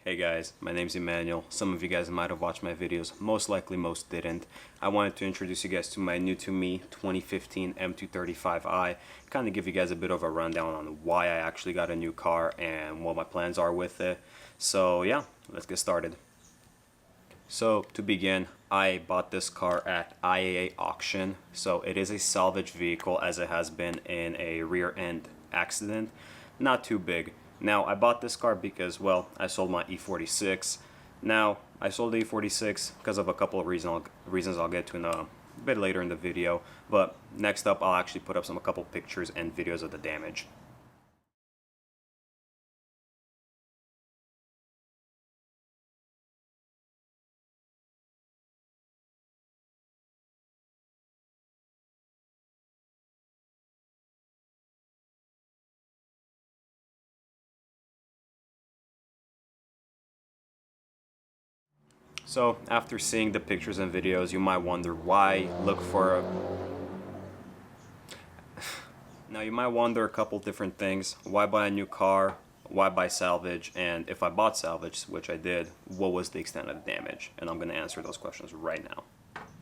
Hey guys, my name's Emmanuel. Some of you guys might have watched my videos, most likely most didn't. I wanted to introduce you guys to my new to me 2015 M235i, kind of give you guys a bit of a rundown on why I actually got a new car and what my plans are with it. So yeah, let's get started. So to begin, I bought this car at IAA auction. So it is a salvage vehicle as it has been in a rear end accident. Not too big. Now I bought this car because, well, I sold my E46. Now I sold the E46 because of a couple of reasons I'll get to in a bit later in the video. But next up I'll actually put up a couple pictures and videos of the damage. So after seeing the pictures and videos, you might wonder why look for a... Now you might wonder a couple different things. Why buy a new car? Why buy salvage? And if I bought salvage, which I did, what was the extent of the damage? And I'm going to answer those questions right now.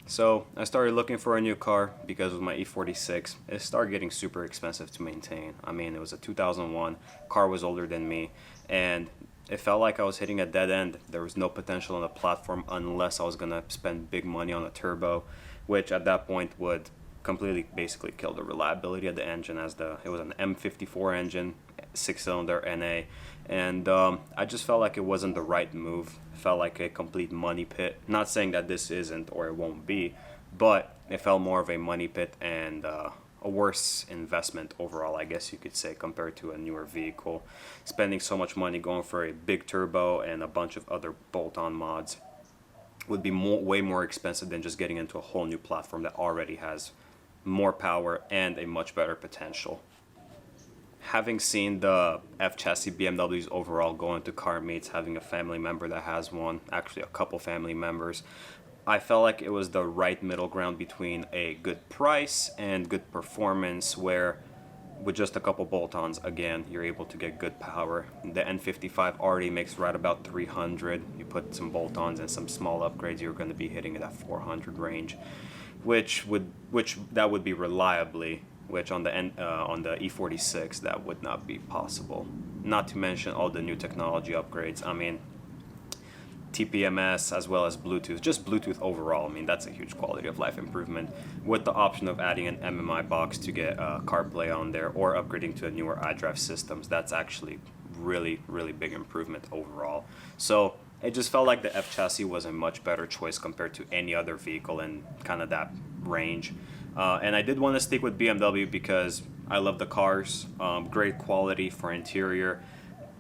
So I started looking for a new car because with my E46, it started getting super expensive to maintain. I mean, it was a 2001, car was older than me, and it felt like I was hitting a dead end. There was no potential on the platform unless I was gonna spend big money on a turbo, which at that point would completely basically kill the reliability of the engine, as it was an M54 engine, 6-cylinder NA, and I just felt like it wasn't the right move. It felt like a complete money pit. Not saying that this isn't or it won't be, but it felt more of a money pit and a worse investment overall, I guess you could say, compared to a newer vehicle. Spending so much money going for a big turbo and a bunch of other bolt-on mods would be way more expensive than just getting into a whole new platform that already has more power and a much better potential. Having seen the F chassis BMWs overall go into car meets, having a family member that has one, actually a couple family members, I felt like it was the right middle ground between a good price and good performance, where with just a couple bolt-ons, again, you're able to get good power. The N55 already makes right about 300. You put some bolt-ons and some small upgrades, you're going to be hitting that 400 range, which that would be reliably, which on the E46 that would not be possible. Not to mention all the new technology upgrades. I mean, TPMS as well as Bluetooth, just Bluetooth overall. I mean, that's a huge quality of life improvement, with the option of adding an MMI box to get CarPlay on there, or upgrading to a newer iDrive systems. That's actually really big improvement overall. So it just felt like the F chassis was a much better choice compared to any other vehicle in kind of that range. And I did want to stick with BMW because I love the cars, great quality for interior,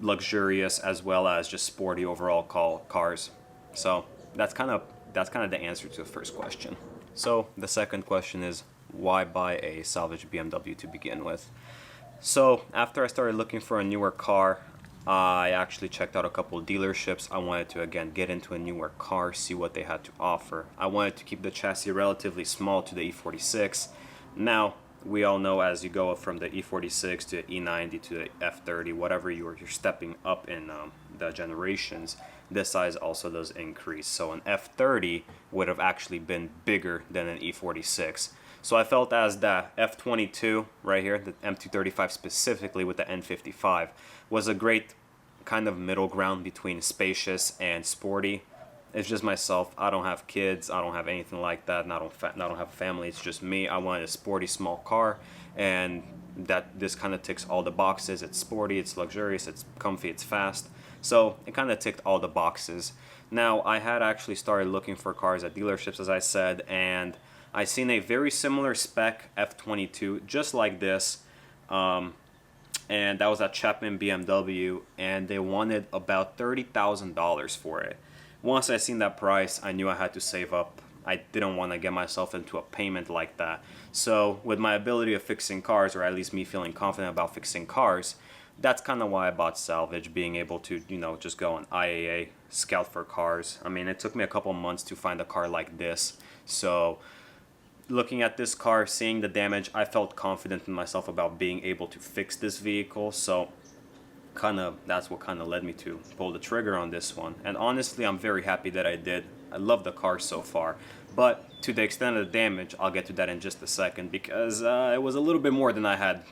luxurious as well as just sporty overall cars. So that's kind of the answer to the first question. So the second question is, why buy a salvage BMW to begin with? So after I started looking for a newer car, I actually checked out a couple of dealerships. I wanted to again get into a newer car, see what they had to offer. I wanted to keep the chassis relatively small to the E46. Now we all know, as you go from the E46 to the E90 to the F30, whatever you're stepping up in the generations, this size also does increase. So an F30 would have actually been bigger than an E46. So I felt as that F22 right here, the M235 specifically with the N55, was a great kind of middle ground between spacious and sporty. It's just myself. I don't have kids. I don't have anything like that. And I don't have a family. It's just me. I wanted a sporty small car, and this kind of ticks all the boxes. It's sporty, it's luxurious, it's comfy, it's fast. So it kind of ticked all the boxes. Now I had actually started looking for cars at dealerships, as I said, and I seen a very similar spec F22, just like this, and that was at Chapman BMW, and they wanted about $30,000 for it. Once I seen that price, I knew I had to save up. I didn't want to get myself into a payment like that. So with my ability of fixing cars, or at least me feeling confident about fixing cars, that's kind of why I bought salvage, being able to, just go on IAA, scout for cars. I mean, it took me a couple months to find a car like this. So looking at this car, seeing the damage, I felt confident in myself about being able to fix this vehicle. So that's what kind of led me to pull the trigger on this one. And honestly, I'm very happy that I did. I love the car so far, but to the extent of the damage, I'll get to that in just a second, because it was a little bit more than I had,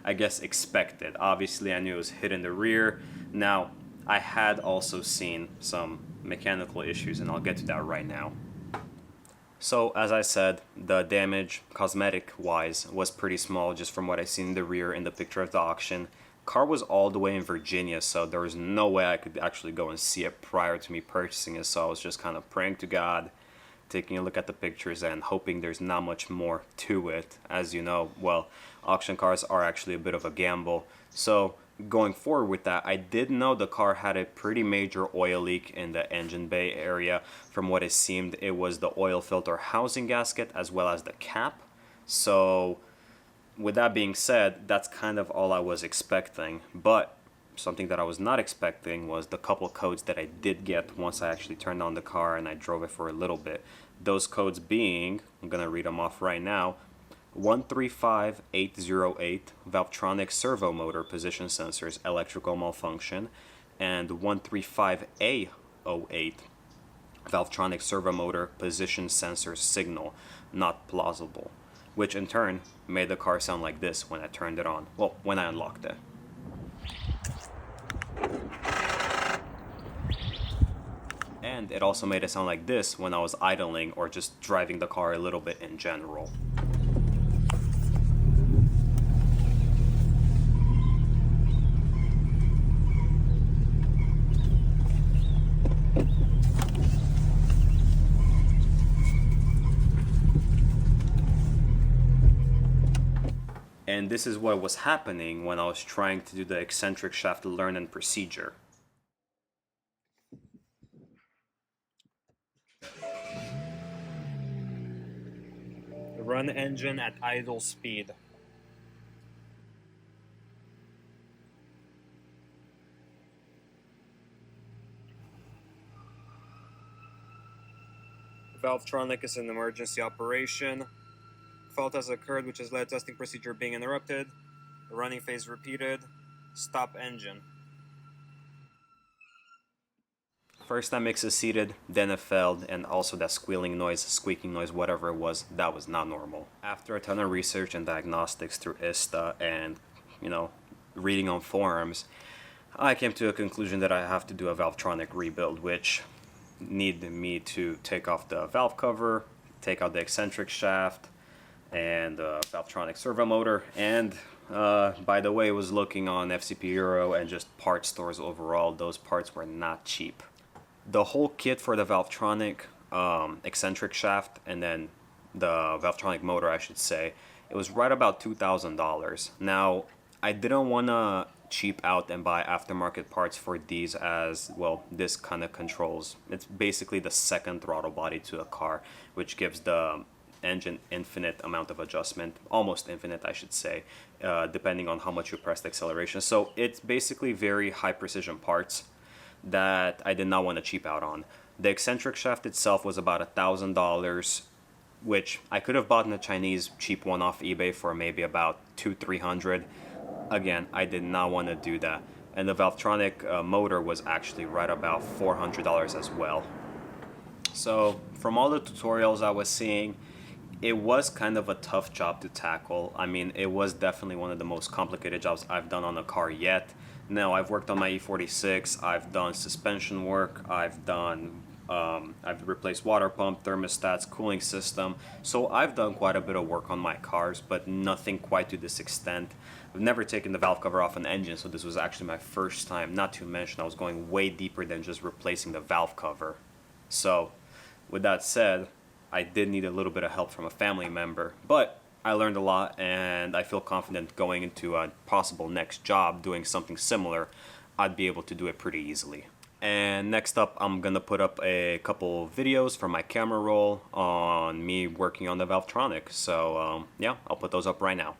I guess, expected. Obviously, I knew it was hit in the rear. Now, I had also seen some mechanical issues, and I'll get to that right now. So, as I said, the damage, cosmetic-wise, was pretty small, just from what I seen in the rear in the picture of the auction. Car was all the way in Virginia, so there was no way I could actually go and see it prior to me purchasing it, so I was just kind of praying to God, taking a look at the pictures and hoping there's not much more to it. As you know, well, auction cars are actually a bit of a gamble. So going forward with that, I did know the car had a pretty major oil leak in the engine bay area. From what it seemed, it was the oil filter housing gasket as well as the cap. So with that being said, that's kind of all I was expecting. But something that I was not expecting was the couple codes that I did get once I actually turned on the car and I drove it for a little bit. Those codes being, I'm going to read them off right now: 135808, Valvetronic servo motor position sensors electrical malfunction, and 135A08, Valvetronic servo motor position sensor signal not plausible, which in turn made the car sound like this when I turned it on. Well, when I unlocked it. And it also made it sound like this when I was idling or just driving the car a little bit in general. And this is what was happening when I was trying to do the eccentric shaft learn and procedure. Run engine at idle speed. Valvetronic is an emergency operation. Fault has occurred, which has led to testing procedure being interrupted. The running phase repeated. Stop engine. First that mix is seated, then it failed, and also that squealing noise, squeaking noise, whatever it was, that was not normal. After a ton of research and diagnostics through ISTA and, reading on forums, I came to a conclusion that I have to do a Valvetronic rebuild, which needed me to take off the valve cover, take out the eccentric shaft, and the Valvetronic servo motor, and by the way, was looking on FCP Euro and just part stores overall. Those parts were not cheap. The whole kit for the Valvetronic eccentric shaft and then the Valvetronic motor, I should say, it was right about $2,000. Now, I didn't want to cheap out and buy aftermarket parts for these, as well, this kind of controls. It's basically the second throttle body to a car, which gives the engine infinite amount of adjustment, almost infinite I should say, depending on how much you press the acceleration. So it's basically very high precision parts that I did not want to cheap out on. The eccentric shaft itself was about $1,000, which I could have bought in a Chinese cheap one off eBay for maybe about $200-300. Again, I did not want to do that. And the Valvetronic motor was actually right about $400 as well. So from all the tutorials I was seeing, it was kind of a tough job to tackle. I mean, it was definitely one of the most complicated jobs I've done on a car yet. Now, I've worked on my E46, I've done suspension work, I've replaced water pump, thermostats, cooling system. So I've done quite a bit of work on my cars, but nothing quite to this extent. I've never taken the valve cover off an engine, so this was actually my first time. Not to mention, I was going way deeper than just replacing the valve cover. So, with that said, I did need a little bit of help from a family member, but I learned a lot, and I feel confident going into a possible next job doing something similar, I'd be able to do it pretty easily. And next up, I'm gonna put up a couple videos from my camera roll on me working on the Valvetronic. So yeah, I'll put those up right now.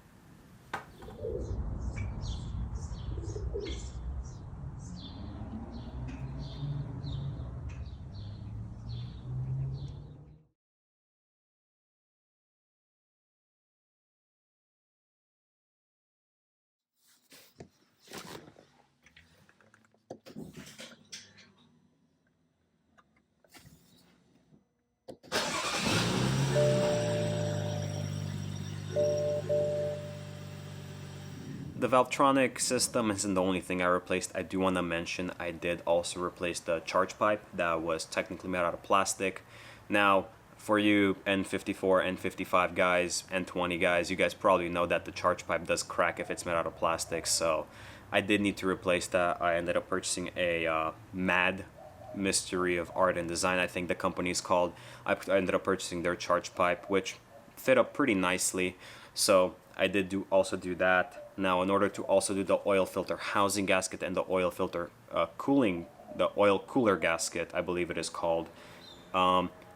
The Valvetronic system isn't the only thing I replaced. I do want to mention I did also replace the charge pipe that was technically made out of plastic. Now, for you N54, N55 guys, N20 guys, you guys probably know that the charge pipe does crack if it's made out of plastic, so I did need to replace that. I ended up purchasing a MAD, Mystery of Art and Design, I think the company is called. I ended up purchasing their charge pipe, which fit up pretty nicely, so I did also do that. Now, in order to also do the oil filter housing gasket and the oil filter the oil cooler gasket, I believe it is called,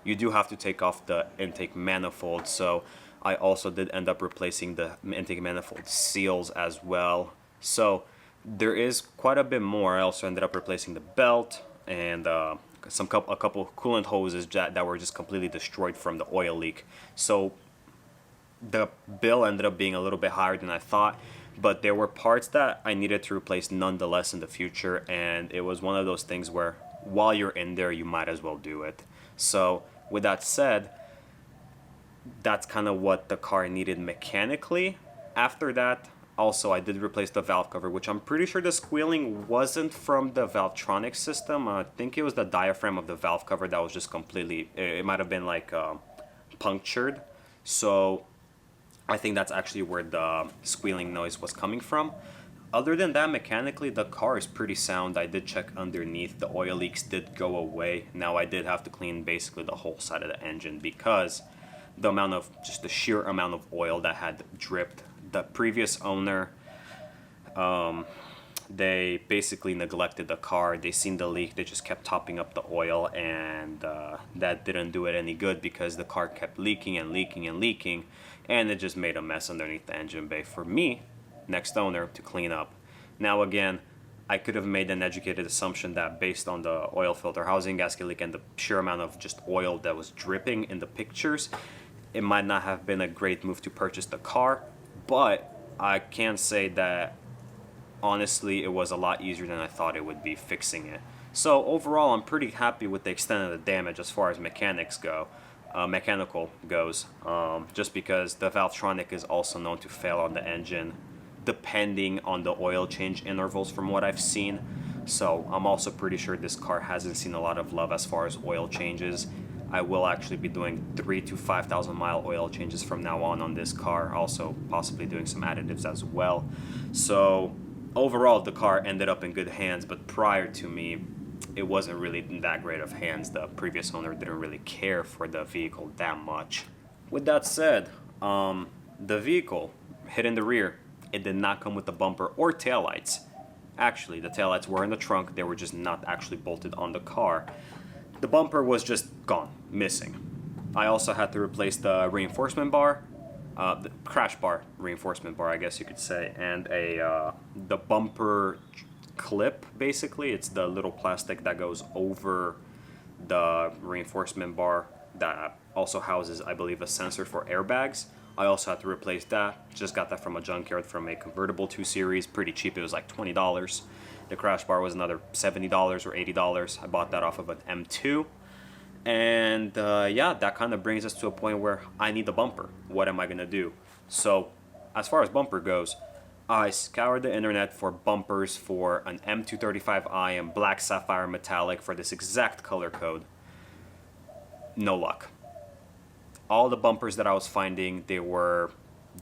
you do have to take off the intake manifold. So I also did end up replacing the intake manifold seals as well. So there is quite a bit more. I also ended up replacing the belt and a couple of coolant hoses that were just completely destroyed from the oil leak. So the bill ended up being a little bit higher than I thought, but there were parts that I needed to replace nonetheless in the future, and it was one of those things where while you're in there, you might as well do it. So with that said, that's kind of what the car needed mechanically. After that, also I did replace the valve cover, which I'm pretty sure the squealing wasn't from the Valvetronic system. I think it was the diaphragm of the valve cover that was just completely, it might have been like punctured. So I think that's actually where the squealing noise was coming from. Other than that, mechanically, the car is pretty sound. I did check underneath. The oil leaks did go away. Now, I did have to clean basically the whole side of the engine because the sheer amount of oil that had dripped. The previous owner, they basically neglected the car. They seen the leak. They just kept topping up the oil, and that didn't do it any good because the car kept leaking and leaking and leaking, and it just made a mess underneath the engine bay for me, next owner, to clean up. Now again, I could have made an educated assumption that based on the oil filter housing gasket leak and the sheer amount of just oil that was dripping in the pictures, it might not have been a great move to purchase the car, but I can say that honestly it was a lot easier than I thought it would be fixing it. So overall, I'm pretty happy with the extent of the damage as far as mechanical goes, just because the Valvetronic is also known to fail on the engine depending on the oil change intervals from what I've seen. So I'm also pretty sure this car hasn't seen a lot of love as far as oil changes. I will actually be doing 3,000 to 5,000 mile oil changes from now on this car, also possibly doing some additives as well. So overall, the car ended up in good hands, but prior to me, it wasn't really in that great of hands. The previous owner didn't really care for the vehicle that much. With that said, the vehicle hit in the rear. It did not come with the bumper or taillights. Actually, the taillights were in the trunk. They were just not actually bolted on the car. The bumper was just gone, missing. I also had to replace the reinforcement bar, the crash bar, reinforcement bar, I guess you could say, and the bumper clip, basically. It's the little plastic that goes over the reinforcement bar that also houses, I believe, a sensor for airbags. I also had to replace that. Just got that from a junkyard from a convertible 2 Series. Pretty cheap. It was like $20. The crash bar was another $70 or $80. I bought that off of an M2. And yeah, that kind of brings us to a point where I need the bumper. What am I going to do? So as far as bumper goes, I scoured the internet for bumpers for an M235i in black sapphire metallic for this exact color code. No luck. All the bumpers that I was finding, they were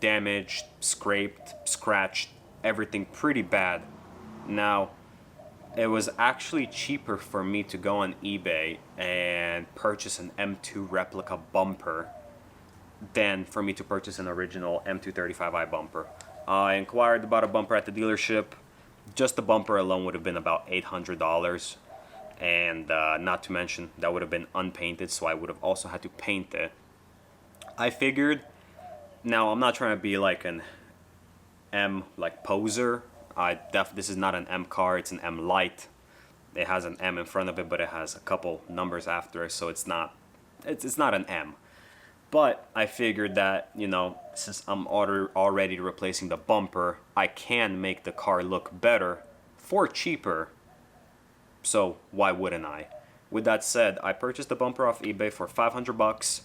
damaged, scraped, scratched, everything pretty bad. Now, it was actually cheaper for me to go on eBay and purchase an M2 replica bumper than for me to purchase an original M235i bumper. I inquired about a bumper at the dealership. Just the bumper alone would have been about $800. And not to mention, that would have been unpainted, so I would have also had to paint it. I figured, now I'm not trying to be like an M poser. This is not an M car, it's an M Lite. It has an M in front of it, but it has a couple numbers after it, so it's not an M. But I figured that, since I'm already replacing the bumper, I can make the car look better for cheaper. So why wouldn't I? With that said, I purchased the bumper off eBay for $500.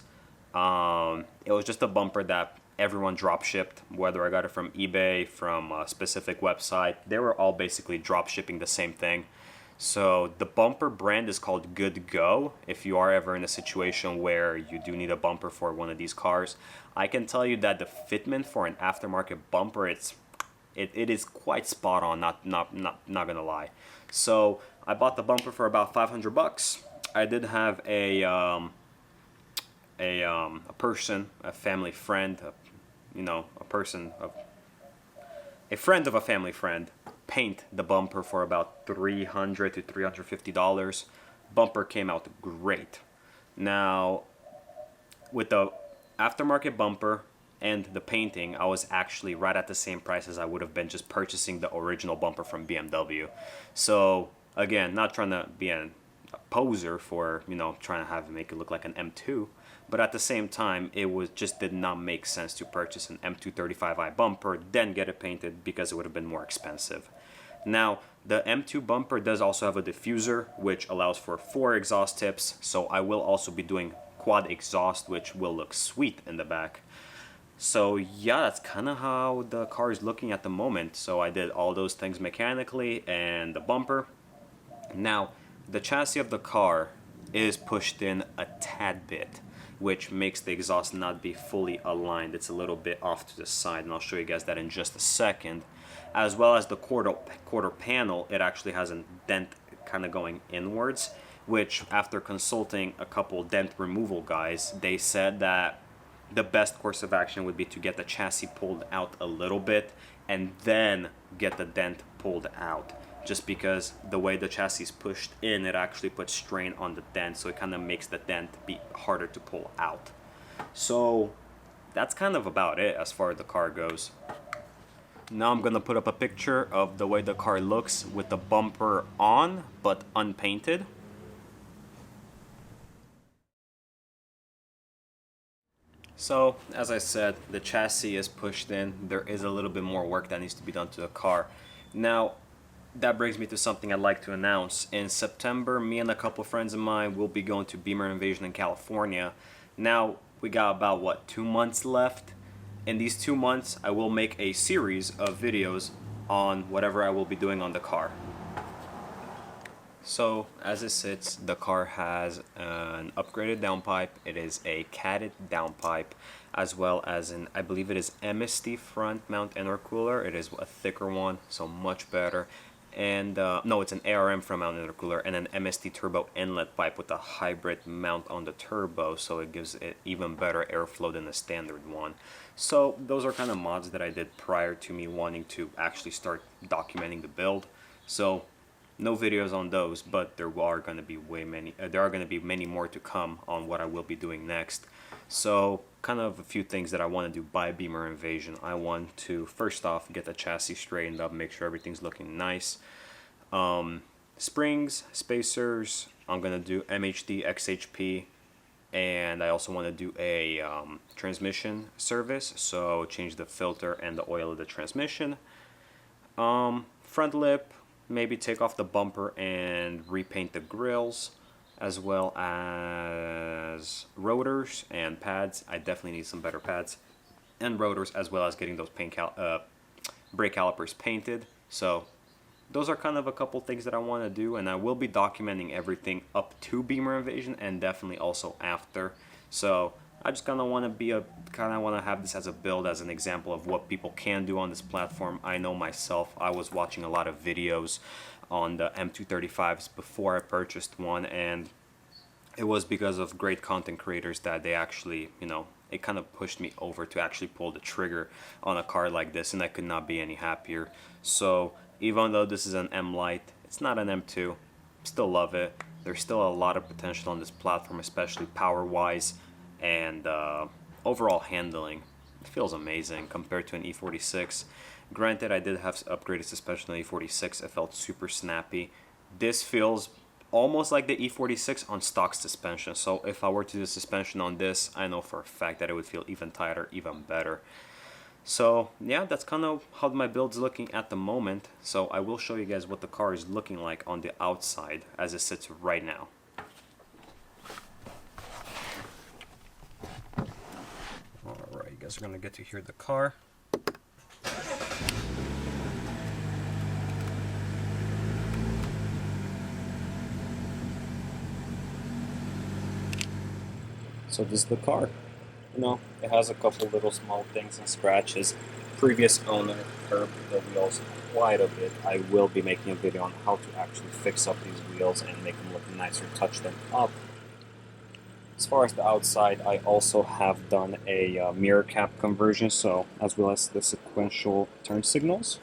It was just a bumper that everyone drop shipped, whether I got it from eBay, from a specific website. They were all basically drop shipping the same thing. So the bumper brand is called Good Go. If you are ever in a situation where you do need a bumper for one of these cars, I can tell you that the fitment for an aftermarket bumper, it is quite spot on. Not gonna lie. So I bought the bumper for about $500. I did have a person, a family friend, a friend of a family friend, paint the bumper for about $300 to $350. Bumper came out great. Now, with the aftermarket bumper and the painting, I was actually right at the same price as I would have been just purchasing the original bumper from BMW. So again, not trying to be a poser for, trying to make it look like an M2, but at the same time, just did not make sense to purchase an M235i bumper, then get it painted, because it would have been more expensive. Now, the M2 bumper does also have a diffuser, which allows for 4 exhaust tips, so I will also be doing quad exhaust, which will look sweet in the back. So yeah, that's kind of how the car is looking at the moment. So I did all those things mechanically and the bumper. Now, the chassis of the car is pushed in a tad bit, which makes the exhaust not be fully aligned. It's a little bit off to the side, and I'll show you guys that in just a second. As well as the quarter panel, it actually has a dent kind of going inwards, which after consulting a couple dent removal guys, they said that the best course of action would be to get the chassis pulled out a little bit and then get the dent pulled out. Just because the way the chassis is pushed in, it actually puts strain on the dent, so it kind of makes the dent be harder to pull out. So that's kind of about it as far as the car goes. Now I'm gonna put up a picture of the way the car looks with the bumper on but unpainted. So as I said, the chassis is pushed in. There is a little bit more work that needs to be done to the car. Now that brings me to something I'd like to announce. In September, me and a couple friends of mine will be going to Beamer Invasion in California. Now we got about 2 months left. In these 2 months, I will make a series of videos on whatever I will be doing on the car. So as it sits, the car has an upgraded downpipe. It is a catted downpipe, as well as an, I believe it is MST front mount intercooler. It is a thicker one, so much better. And no, it's an ARM front mount intercooler and an MST turbo inlet pipe with a hybrid mount on the turbo, so it gives it even better airflow than the standard one. So those are kind of mods that I did prior to me wanting to actually start documenting the build. So no videos on those, but there are going to be many more to come on what I will be doing next. So kind of a few things that I want to do by Beamer Invasion. I want to first off get the chassis straightened up, make sure everything's looking nice. Springs, spacers, I'm going to do MHD, XHP, and I also want to do a transmission service, so change the filter and the oil of the transmission. Front lip, maybe take off the bumper and repaint the grills, as well as rotors and pads. I definitely need some better pads and rotors, as well as getting those brake calipers painted. So those are kind of a couple things that I want to do, and I will be documenting everything up to Beamer Invasion and definitely also after. So I just kind of want to have this as a build, as an example of what people can do on this platform. I know myself, I was watching a lot of videos on the M235s before I purchased one, and it was because of great content creators that they actually, it kind of pushed me over to actually pull the trigger on a car like this, and I could not be any happier. So even though this is an M Lite, it's not an M2, still love it. There's still a lot of potential on this platform, especially power-wise, and overall handling. It feels amazing compared to an E46. Granted, I did have upgraded suspension on the E46. It felt super snappy. This feels almost like the E46 on stock suspension. So if I were to do suspension on this, I know for a fact that it would feel even tighter, even better. So yeah, that's kind of how my build's looking at the moment. So I will show you guys what the car is looking like on the outside as it sits right now. Alright guess we're gonna get to hear the car. So this is the car. You know, it has a couple little small things and scratches. Previous owner curved the wheels quite a bit. I will be making a video on how to actually fix up these wheels and make them look nicer, touch them up. As far as the outside, I also have done a mirror cap conversion, so as well as the sequential turn signals.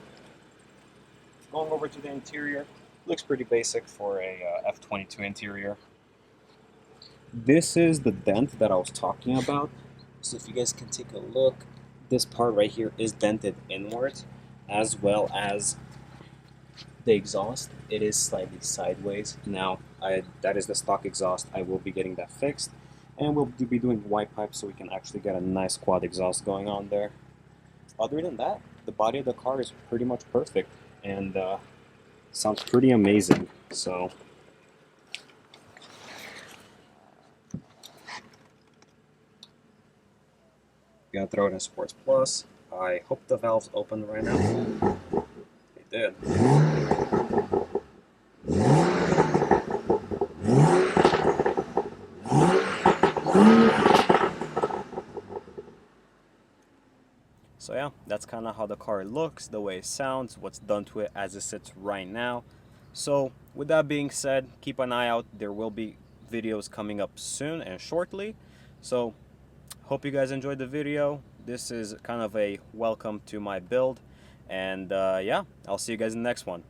Going over to the interior, looks pretty basic for a F22 interior. This is the dent that I was talking about. So if you guys can take a look, this part right here is dented inwards, as well as the exhaust. It is slightly sideways. Now, that is the stock exhaust. I will be getting that fixed, and we'll be doing white pipe so we can actually get a nice quad exhaust going on there. Other than that, the body of the car is pretty much perfect and sounds pretty amazing. So gonna throw it in Sports Plus. I hope the valves open right now. They did. So yeah, that's kind of how the car looks, the way it sounds, what's done to it as it sits right now. So with that being said, keep an eye out. There will be videos coming up soon and shortly. So hope you guys enjoyed the video. This is kind of a welcome to my build. And yeah, I'll see you guys in the next one.